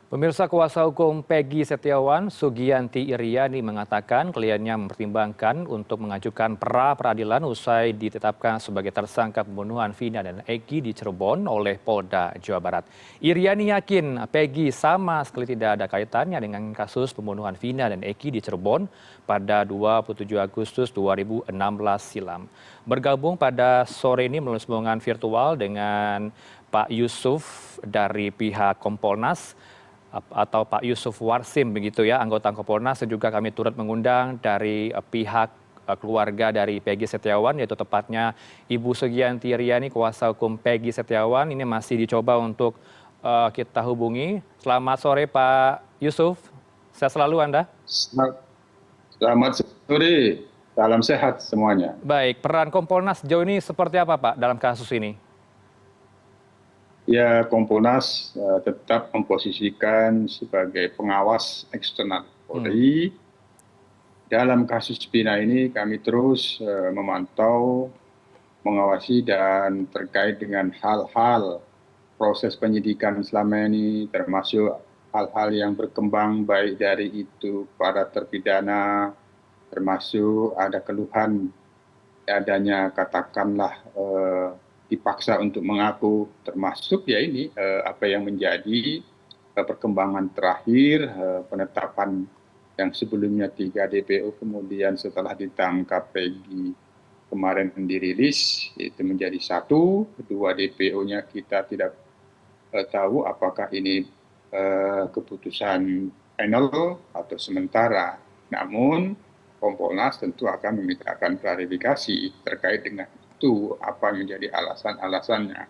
Pemirsa, kuasa hukum Peggy Setiawan, Sugianti Iriani mengatakan kliennya mempertimbangkan untuk mengajukan pra-peradilan usai ditetapkan sebagai tersangka pembunuhan Vina dan Egi di Cirebon oleh Polda Jawa Barat. Iriani yakin Peggy sama sekali tidak ada kaitannya dengan kasus pembunuhan Vina dan Egi di Cirebon pada 27 Agustus 2016 silam. Bergabung pada sore ini melalui sambungan virtual dengan Pak Yusuf dari pihak Kompolnas atau Pak Yusuf Warsim begitu ya, anggota Kompolnas, dan juga kami turut mengundang dari pihak keluarga dari Peggy Setiawan, yaitu tepatnya Ibu Sugianti Riani, kuasa hukum Peggy Setiawan. Ini masih dicoba untuk kita hubungi. Selamat sore Pak Yusuf, sehat selalu Anda. Selamat sore, salam sehat semuanya. Baik, peran Kompolnas sejauh ini seperti apa Pak dalam kasus ini? Ya, Kompolnas tetap memposisikan sebagai pengawas eksternal Polri. Dalam kasus Vina ini kami terus memantau, mengawasi dan terkait dengan hal-hal proses penyidikan selama ini, termasuk hal-hal yang berkembang baik dari itu para terpidana, termasuk ada keluhan adanya katakanlah dipaksa untuk mengaku, termasuk ya ini apa yang menjadi perkembangan terakhir penetapan yang sebelumnya 3 DPO kemudian setelah ditangkap Peggy kemarin dirilis itu menjadi 1, 2 DPO-nya kita tidak tahu apakah ini keputusan final atau sementara. Namun Kompolnas tentu akan memintakan klarifikasi terkait dengan itu, apa menjadi alasan-alasannya.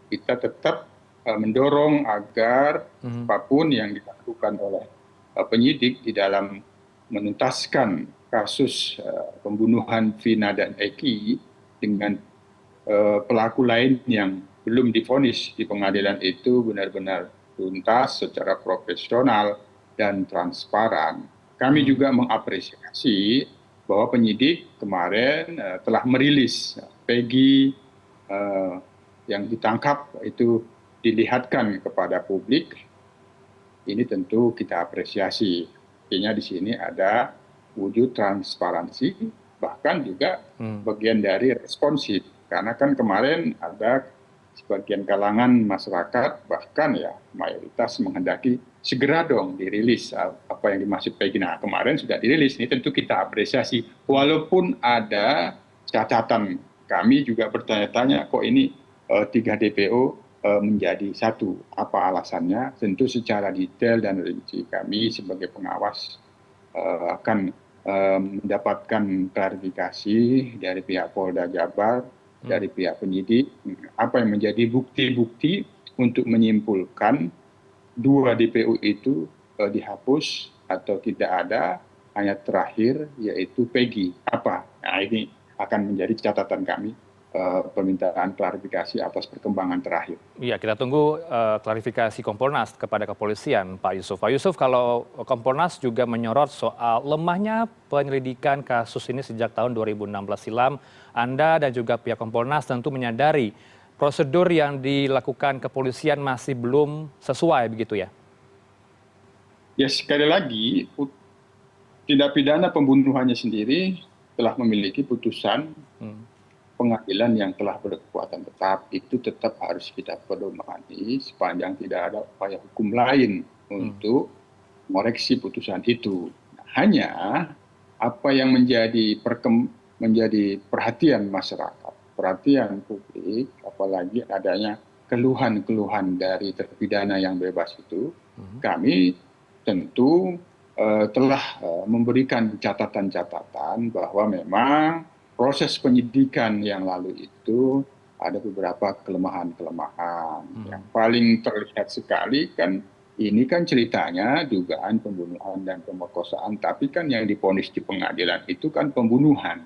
Kita tetap mendorong agar apapun yang dilakukan oleh penyidik di dalam menuntaskan kasus pembunuhan Vina dan Eki dengan pelaku lain yang belum divonis di pengadilan itu benar-benar tuntas secara profesional dan transparan. Kami juga mengapresiasi bahwa penyidik kemarin telah merilis Peggy yang ditangkap itu dilihatkan kepada publik. Ini tentu kita apresiasi. Artinya di sini ada wujud transparansi, bahkan juga bagian dari responsif. Karena kan kemarin ada sebagian kalangan masyarakat, bahkan ya mayoritas menghendaki segera dong dirilis apa yang dimaksud Peggy. Nah, kemarin sudah dirilis, ini tentu kita apresiasi. Walaupun ada catatan, kami juga bertanya-tanya kok ini 3 DPO menjadi 1. Apa alasannya? Tentu secara detail dan rinci kami sebagai pengawas akan mendapatkan klarifikasi dari pihak Polda Jabar, dari pihak penyidik, apa yang menjadi bukti-bukti untuk menyimpulkan 2 DPO itu dihapus atau tidak ada, hanya terakhir yaitu Peggy. Apa? Nah, ini akan menjadi catatan kami, permintaan klarifikasi atas perkembangan terakhir. Iya, kita tunggu klarifikasi Kompolnas kepada kepolisian, Pak Yusuf. Pak Yusuf, kalau Kompolnas juga menyorot soal lemahnya penyelidikan kasus ini sejak tahun 2016 silam, Anda dan juga pihak Kompolnas tentu menyadari prosedur yang dilakukan kepolisian masih belum sesuai, begitu ya? Ya, sekali lagi, tindak pidana pembunuhannya sendiri telah memiliki putusan pengadilan yang telah berkekuatan tetap. Itu tetap harus kita pedomani sepanjang tidak ada upaya hukum lain untuk mengoreksi putusan itu. Hanya apa yang menjadi perhatian masyarakat, perhatian publik, apalagi adanya keluhan-keluhan dari terpidana yang bebas itu, kami tentu telah memberikan catatan-catatan bahwa memang proses penyidikan yang lalu itu ada beberapa kelemahan-kelemahan. Yang paling terlihat sekali kan ini kan ceritanya dugaan pembunuhan dan pemerkosaan, tapi kan yang divonis di pengadilan itu kan pembunuhan.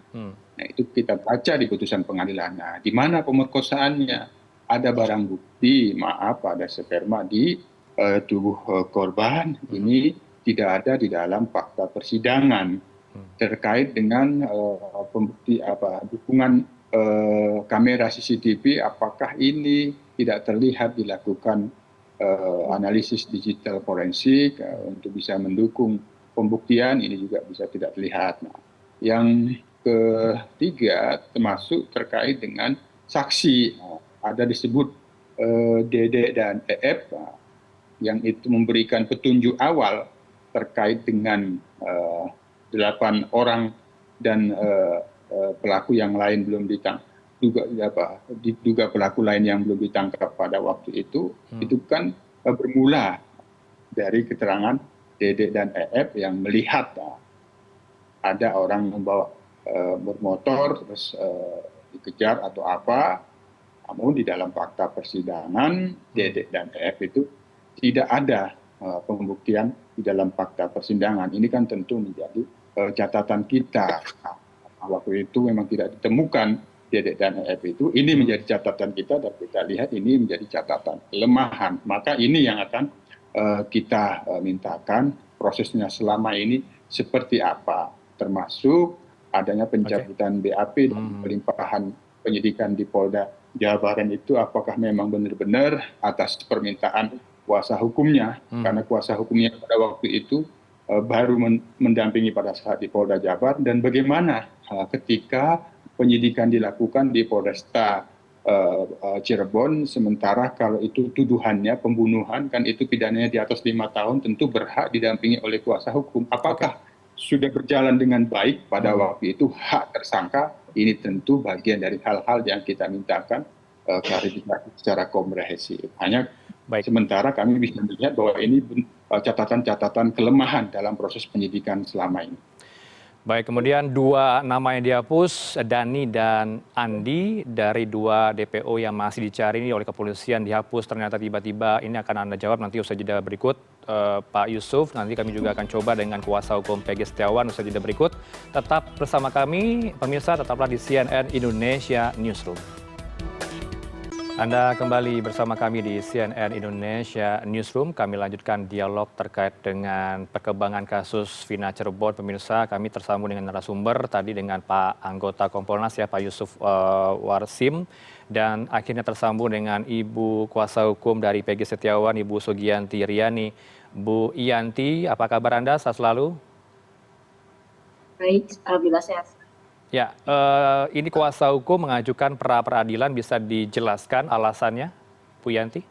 Nah, itu kita baca di putusan pengadilannya. Di mana pemerkosaannya? Ada barang bukti, maaf, ada sperma di tubuh korban. Ini tidak ada di dalam fakta persidangan terkait dengan pembukti dukungan kamera CCTV, apakah ini tidak terlihat dilakukan analisis digital forensik untuk bisa mendukung pembuktian, ini juga bisa tidak terlihat. Nah, yang ketiga termasuk terkait dengan saksi. Ada disebut Dede dan EF yang itu memberikan petunjuk awal terkait dengan 8 orang dan pelaku yang lain belum ditangkap, diduga pelaku lain yang belum ditangkap pada waktu itu kan bermula dari keterangan Dede dan EF yang melihat ada orang membawa bermotor terus dikejar atau apa. Namun di dalam fakta persidangan Dede dan EF itu tidak ada pembuktian di dalam fakta persidangan. Ini kan tentu menjadi catatan kita. Waktu itu memang tidak ditemukan Dede dan EF itu. Ini menjadi catatan kita dan kita lihat ini menjadi catatan kelemahan. Maka ini yang akan kita mintakan prosesnya selama ini seperti apa. Termasuk adanya pencabutan BAP dan pelimpahan penyidikan di Polda Jawa Barat itu apakah memang benar-benar atas permintaan kuasa hukumnya, karena kuasa hukumnya pada waktu itu baru mendampingi pada saat di Polda Jabar, dan bagaimana ketika penyidikan dilakukan di Polresta Cirebon, sementara kalau itu tuduhannya pembunuhan, kan itu pidananya di atas 5 tahun, tentu berhak didampingi oleh kuasa hukum. Apakah sudah berjalan dengan baik pada waktu itu hak tersangka? Ini tentu bagian dari hal-hal yang kita mintakan klarifikasi secara komprehensif. Hanya sementara kami bisa melihat bahwa ini catatan-catatan kelemahan dalam proses penyidikan selama ini. Baik, kemudian 2 nama yang dihapus, Dani dan Andi, dari 2 DPO yang masih dicari ini oleh kepolisian dihapus ternyata tiba-tiba. Ini akan Anda jawab nanti usai jeda berikut, Pak Yusuf. Nanti kami juga akan coba dengan kuasa hukum Peggy Setiawan usai jeda berikut. Tetap bersama kami, pemirsa, tetaplah di CNN Indonesia Newsroom. Anda kembali bersama kami di CNN Indonesia Newsroom. Kami lanjutkan dialog terkait dengan perkembangan kasus Vina Cirebon. Pemirsa, kami tersambung dengan narasumber tadi dengan Pak anggota Kompolnas ya, Pak Yusuf Warsim. Dan akhirnya tersambung dengan Ibu Kuasa Hukum dari Peggy Setiawan, Ibu Sugianti Riani. Bu Yanti, apa kabar Anda? Sehat selalu? Baik, alhamdulillah sehat. Ya, ini kuasa hukum mengajukan pra-peradilan, bisa dijelaskan alasannya, Bu Yanti?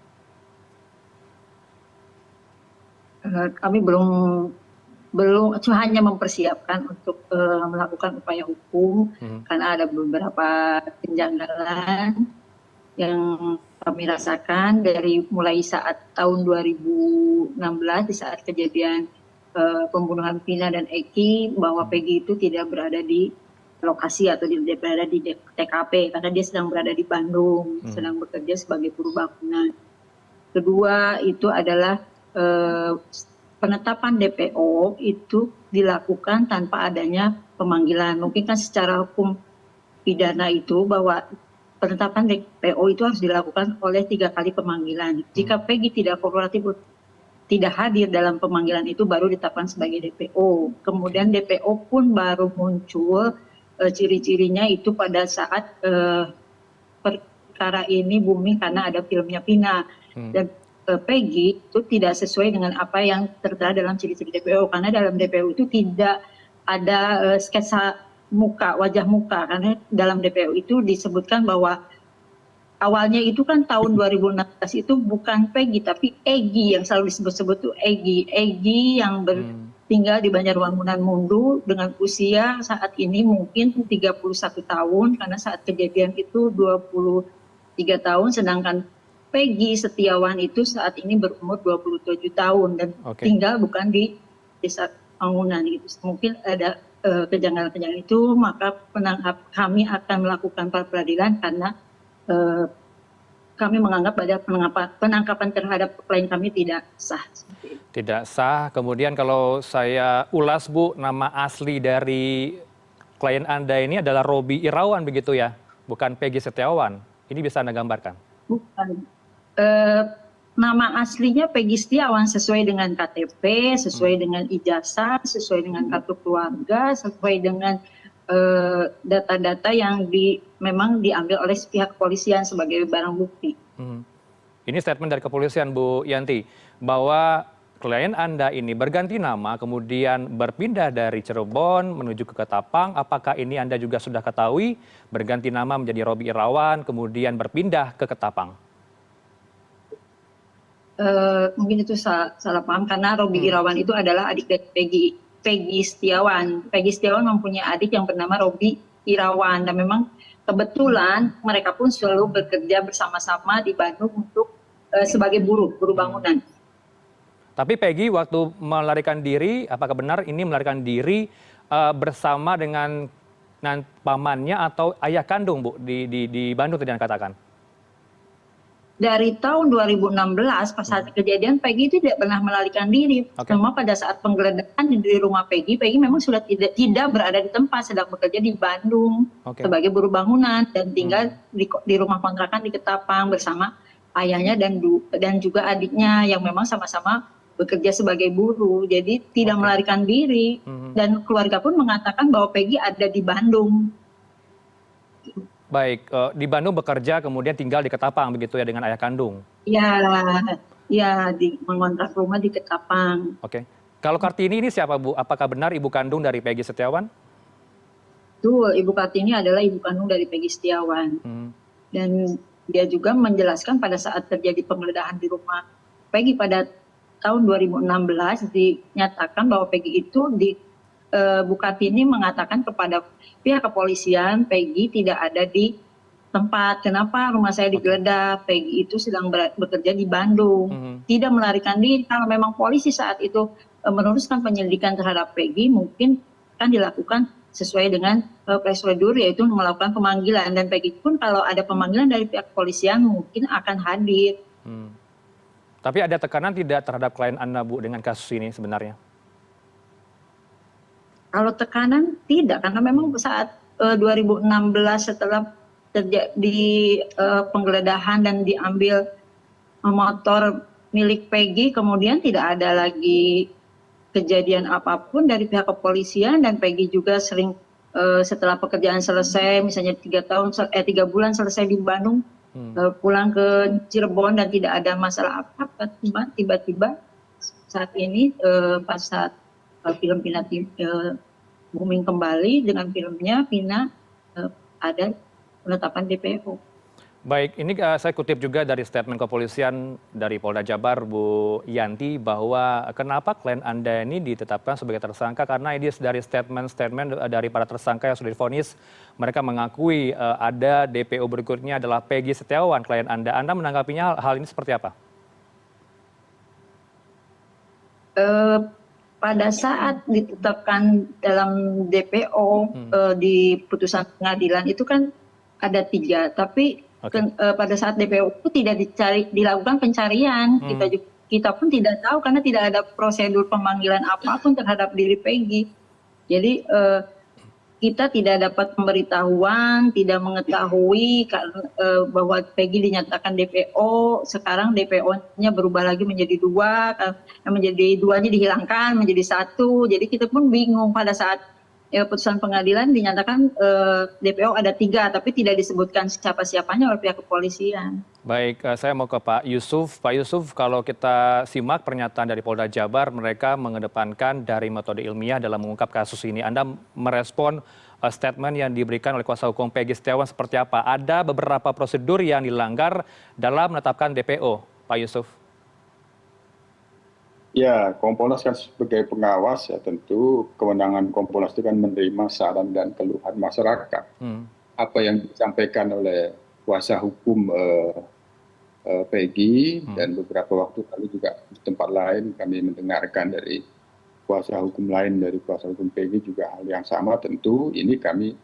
Kami belum hanya mempersiapkan untuk melakukan upaya hukum karena ada beberapa kejanggalan yang kami rasakan dari mulai saat tahun 2016 di saat kejadian pembunuhan Vina dan Eki, bahwa Peggy itu tidak berada di lokasi atau berada di TKP karena dia sedang berada di Bandung, sedang bekerja sebagai buruh bangunan. Kedua itu adalah penetapan DPO itu dilakukan tanpa adanya pemanggilan. Mungkin kan secara hukum pidana itu bahwa penetapan DPO itu harus dilakukan oleh 3 kali pemanggilan. Jika Peggy tidak kooperatif, tidak hadir dalam pemanggilan itu, baru ditetapkan sebagai DPO. Kemudian DPO pun baru muncul ciri-cirinya itu pada saat perkara ini booming karena ada filmnya Vina. Dan Peggy itu tidak sesuai dengan apa yang tertera dalam ciri-ciri DPO, karena dalam DPO itu tidak ada sketsa muka, wajah muka, karena dalam DPO itu disebutkan bahwa awalnya itu kan tahun 2016 itu bukan Peggy tapi Egy yang selalu disebut-sebut tuh Egy yang tinggal di Banjarwangunan Mundu dengan usia saat ini mungkin 31 tahun karena saat kejadian itu 23 tahun, sedangkan Peggy Setiawan itu saat ini berumur 27 tahun dan tinggal bukan di desa Wangunan gitu. Mungkin ada kejanggalan-kejanggalan itu, maka kami akan melakukan pra-peradilan karena kami menganggap ada penangkapan terhadap klien kami tidak sah. Tidak sah. Kemudian kalau saya ulas, Bu, nama asli dari klien Anda ini adalah Robi Irawan begitu ya? Bukan Peggy Setiawan. Ini bisa Anda gambarkan? Bukan. Nama aslinya Peggy Setiawan sesuai dengan KTP, sesuai dengan ijazah, sesuai dengan kartu keluarga, sesuai dengan data-data yang memang diambil oleh pihak kepolisian sebagai barang bukti. Ini statement dari kepolisian, Bu Yanti, bahwa klien Anda ini berganti nama, kemudian berpindah dari Cirebon menuju ke Ketapang. Apakah ini Anda juga sudah ketahui berganti nama menjadi Robi Irawan, kemudian berpindah ke Ketapang? Mungkin itu salah paham karena Robi Irawan itu adalah adik dari Peggy Setiawan. Peggy Setiawan mempunyai adik yang bernama Robi Irawan, dan memang kebetulan mereka pun selalu bekerja bersama-sama di Bandung untuk sebagai buruh bangunan. Tapi Peggy waktu melarikan diri, apakah benar ini melarikan diri bersama dengan pamannya atau ayah kandung, Bu, di Bandung tadi Anda katakan? Dari tahun 2016 pas saat kejadian Peggy itu tidak pernah melarikan diri. Cuma pada saat penggeledahan di rumah Peggy memang sudah tidak berada di tempat, sedang bekerja di Bandung sebagai buruh bangunan dan tinggal di rumah kontrakan di Ketapang bersama ayahnya dan juga adiknya yang memang sama-sama bekerja sebagai buruh. Jadi tidak melarikan diri, dan keluarga pun mengatakan bahwa Peggy ada di Bandung. Baik, di Bandung bekerja kemudian tinggal di Ketapang begitu ya dengan ayah kandung? Iya, mengontrak rumah di Ketapang. Oke. Kalau Kartini ini siapa, Bu? Apakah benar ibu kandung dari Peggy Setiawan? Betul, Ibu Kartini adalah ibu kandung dari Peggy Setiawan. Dan dia juga menjelaskan pada saat terjadi penggeledahan di rumah Peggy pada tahun 2016 dinyatakan bahwa Peggy itu Bu Kartini mengatakan kepada pihak kepolisian Peggy tidak ada di tempat. Kenapa rumah saya digeledah? Peggy itu sedang bekerja di Bandung, tidak melarikan diri. Kalau memang polisi saat itu meneruskan penyelidikan terhadap Peggy, mungkin akan dilakukan sesuai dengan prosedur, yaitu melakukan pemanggilan. Dan Peggy pun kalau ada pemanggilan dari pihak kepolisian mungkin akan hadir. Tapi ada tekanan tidak terhadap klien Anda, Bu, dengan kasus ini sebenarnya? Kalau tekanan tidak, karena memang saat 2016 setelah terjadi penggeledahan dan diambil motor milik Peggy, kemudian tidak ada lagi kejadian apapun dari pihak kepolisian, dan Peggy juga sering setelah pekerjaan selesai, misalnya 3 bulan selesai di Bandung, pulang ke Cirebon dan tidak ada masalah apa-apa. Tiba-tiba saat ini pas saat film Pina booming kembali dengan filmnya Pina, ada penetapan DPO. Baik, ini saya kutip juga dari statement kepolisian dari Polda Jabar, Bu Yanti, bahwa kenapa klien Anda ini ditetapkan sebagai tersangka, karena ini dari statement dari para tersangka yang sudah divonis, mereka mengakui ada DPO berikutnya adalah Peggy Setiawan, klien Anda. Anda menanggapinya hal ini seperti apa? Pada saat ditetapkan dalam DPO di putusan pengadilan itu kan ada 3, tapi pada saat DPO itu tidak dilakukan pencarian. Kita pun tidak tahu karena tidak ada prosedur pemanggilan apapun terhadap diri Peggy. Jadi kita tidak dapat pemberitahuan, tidak mengetahui bahwa Peggy dinyatakan DPO. Sekarang DPO-nya berubah lagi menjadi 2, menjadi 2-nya dihilangkan menjadi 1. Jadi kita pun bingung pada saat putusan pengadilan dinyatakan DPO ada 3, tapi tidak disebutkan siapa-siapanya oleh pihak kepolisian. Baik, saya mau ke Pak Yusuf. Pak Yusuf, kalau kita simak pernyataan dari Polda Jabar, mereka mengedepankan dari metode ilmiah dalam mengungkap kasus ini. Anda merespon statement yang diberikan oleh kuasa hukum Peggy Setiawan seperti apa? Ada beberapa prosedur yang dilanggar dalam menetapkan DPO, Pak Yusuf. Ya, Kompolnas kan sebagai pengawas ya tentu kewenangan Kompolnas itu kan menerima saran dan keluhan masyarakat. Apa yang disampaikan oleh kuasa hukum Peggy dan beberapa waktu lalu juga di tempat lain kami mendengarkan dari kuasa hukum lain dari kuasa hukum Peggy juga hal yang sama. Tentu ini kami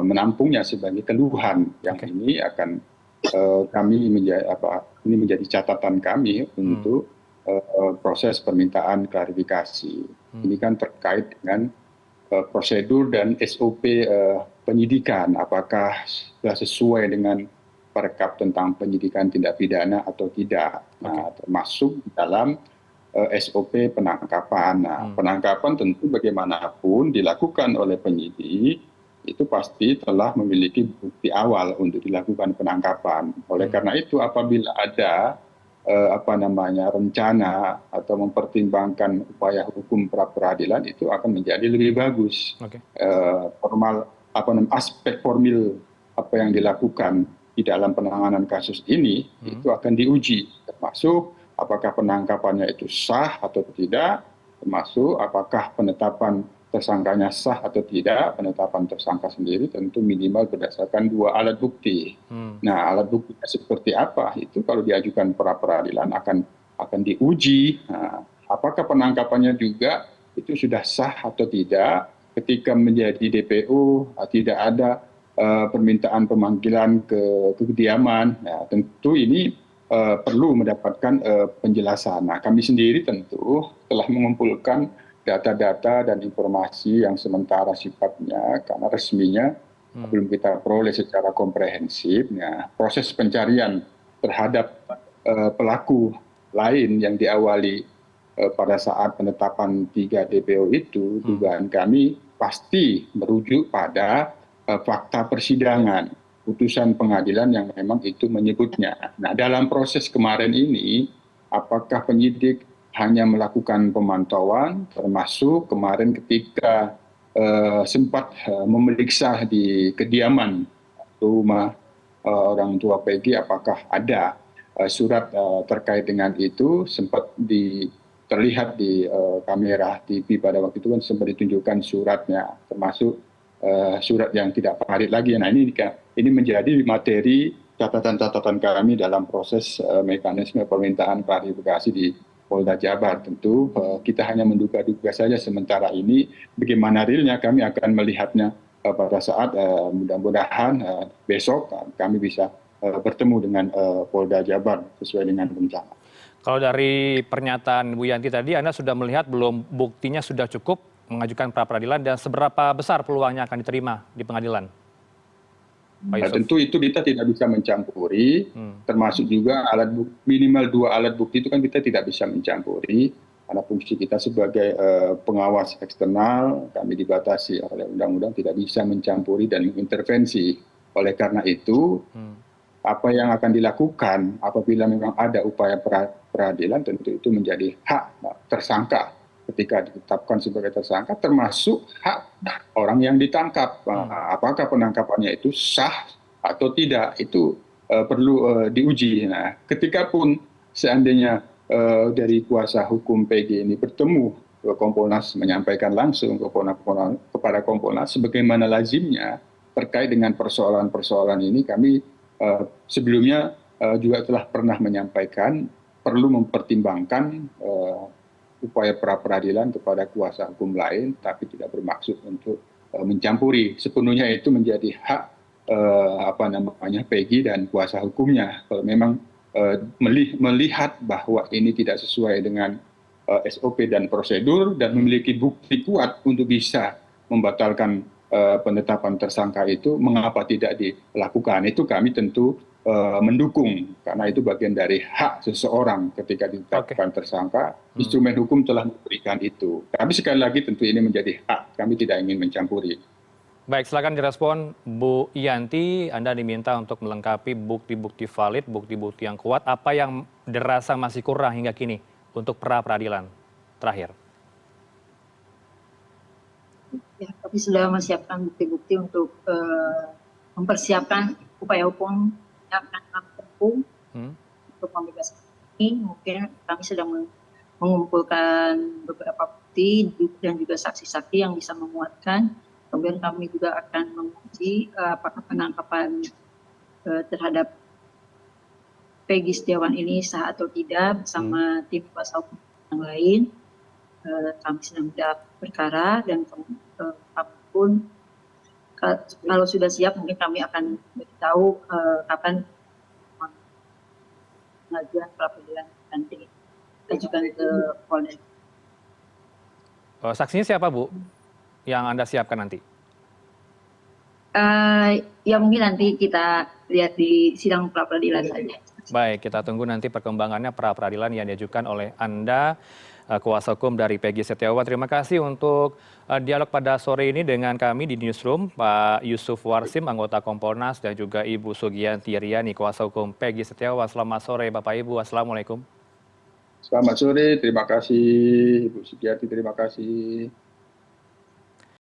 menampungnya sebagai keluhan yang ini akan kami menjadi catatan kami untuk proses permintaan klarifikasi. Ini kan terkait dengan prosedur dan SOP penyidikan, apakah sudah sesuai dengan Perkap tentang penyidikan tindak pidana atau tidak. Nah, termasuk dalam SOP penangkapan. Nah, penangkapan tentu bagaimanapun dilakukan oleh penyidik itu pasti telah memiliki bukti awal untuk dilakukan penangkapan. Oleh karena itu, apabila ada rencana atau mempertimbangkan upaya hukum pra peradilan, itu akan menjadi lebih bagus. Aspek formil apa yang dilakukan di dalam penanganan kasus ini itu akan diuji, termasuk apakah penangkapannya itu sah atau tidak, termasuk apakah penetapan tersangkanya sah atau tidak. Penetapan tersangka sendiri tentu minimal berdasarkan 2 alat bukti. Nah, alat bukti seperti apa itu kalau diajukan pra peradilan akan diuji. Nah, apakah penangkapannya juga itu sudah sah atau tidak. Ketika menjadi DPO tidak ada permintaan pemanggilan ke kediaman, ya, tentu ini perlu mendapatkan penjelasan. Nah, kami sendiri tentu telah mengumpulkan data-data dan informasi yang sementara sifatnya, karena resminya belum kita peroleh secara komprehensif. Nah, proses pencarian terhadap pelaku lain yang diawali pada saat penetapan 3 DPO itu, dugaan kami pasti merujuk pada fakta persidangan, putusan pengadilan yang memang itu menyebutnya. Nah, dalam proses kemarin ini, apakah penyidik hanya melakukan pemantauan, termasuk kemarin ketika sempat memeriksa di kediaman rumah orang tua Peggy, apakah ada surat terkait dengan itu, sempat terlihat di kamera TV pada waktu itu kan sempat ditunjukkan suratnya, termasuk surat yang tidak valid lagi. Nah, ini menjadi materi catatan-catatan kami dalam proses mekanisme permintaan klarifikasi di Polda Jabar. Tentu kita hanya menduga-duga saja sementara ini. Bagaimana realnya kami akan melihatnya pada saat mudah-mudahan besok kami bisa bertemu dengan Polda Jabar sesuai dengan rencana. Kalau dari pernyataan Bu Yanti tadi, Anda sudah melihat belum buktinya sudah cukup mengajukan pra peradilan dan seberapa besar peluangnya akan diterima di pengadilan? Nah, tentu itu kita tidak bisa mencampuri, termasuk juga minimal 2 alat bukti itu kan kita tidak bisa mencampuri, karena fungsi kita sebagai pengawas eksternal, kami dibatasi oleh undang-undang tidak bisa mencampuri dan mengintervensi. Oleh karena itu, apa yang akan dilakukan apabila memang ada upaya peradilan, tentu itu menjadi hak tersangka ketika ditetapkan sebagai tersangka, termasuk hak orang yang ditangkap. Apakah penangkapannya itu sah atau tidak, itu perlu diuji. Nah, ketika pun seandainya dari kuasa hukum PG ini bertemu ke Kompolnas, menyampaikan langsung kepada Kompolnas, sebagaimana lazimnya terkait dengan persoalan-persoalan ini, kami sebelumnya juga telah pernah menyampaikan perlu mempertimbangkan upaya pra peradilan kepada kuasa hukum lain, tapi tidak bermaksud untuk mencampuri. Sepenuhnya itu menjadi hak Peggy dan kuasa hukumnya. Kalau memang melihat bahwa ini tidak sesuai dengan SOP dan prosedur dan memiliki bukti kuat untuk bisa membatalkan penetapan tersangka itu, mengapa tidak dilakukan? Itu kami tentu mendukung, karena itu bagian dari hak seseorang ketika ditetapkan tersangka. Instrumen hukum telah memberikan itu. Tapi sekali lagi tentu ini menjadi hak, kami tidak ingin mencampuri. Baik, silakan direspon Bu Yanti. Anda diminta untuk melengkapi bukti-bukti valid, bukti-bukti yang kuat. Apa yang dirasa masih kurang hingga kini untuk pra peradilan? Terakhir. Ya, kami sudah menyiapkan bukti-bukti untuk mempersiapkan upaya hukum yang akan kami tempuh untuk membebaskan ini. Mungkin kami sedang mengumpulkan beberapa bukti dan juga saksi-saksi yang bisa menguatkan. Kemudian kami juga akan menguji apakah penangkapan terhadap Peggy Setiawan ini sah atau tidak bersama tim kuasa hukum yang lain. Kami sedang berperkara dan kami pun kalau sudah siap mungkin kami akan beritahu kapan pengajuan pra peradilan nanti diajukan ke Polda. Saksinya siapa, Bu, yang Anda siapkan nanti? Ya mungkin nanti kita lihat di sidang pra peradilan saja. Baik, kita tunggu nanti perkembangannya pra peradilan yang diajukan oleh Anda kuasa hukum dari Peggy Setiawan. Terima kasih untuk dialog pada sore ini dengan kami di Newsroom, Pak Yusuf Warsim, anggota Kompolnas, dan juga Ibu Sugianti Riani, kuasa hukum Peggy Setiawan. Selamat sore Bapak Ibu, Assalamualaikum. Selamat sore, terima kasih Ibu Sugianti, terima kasih.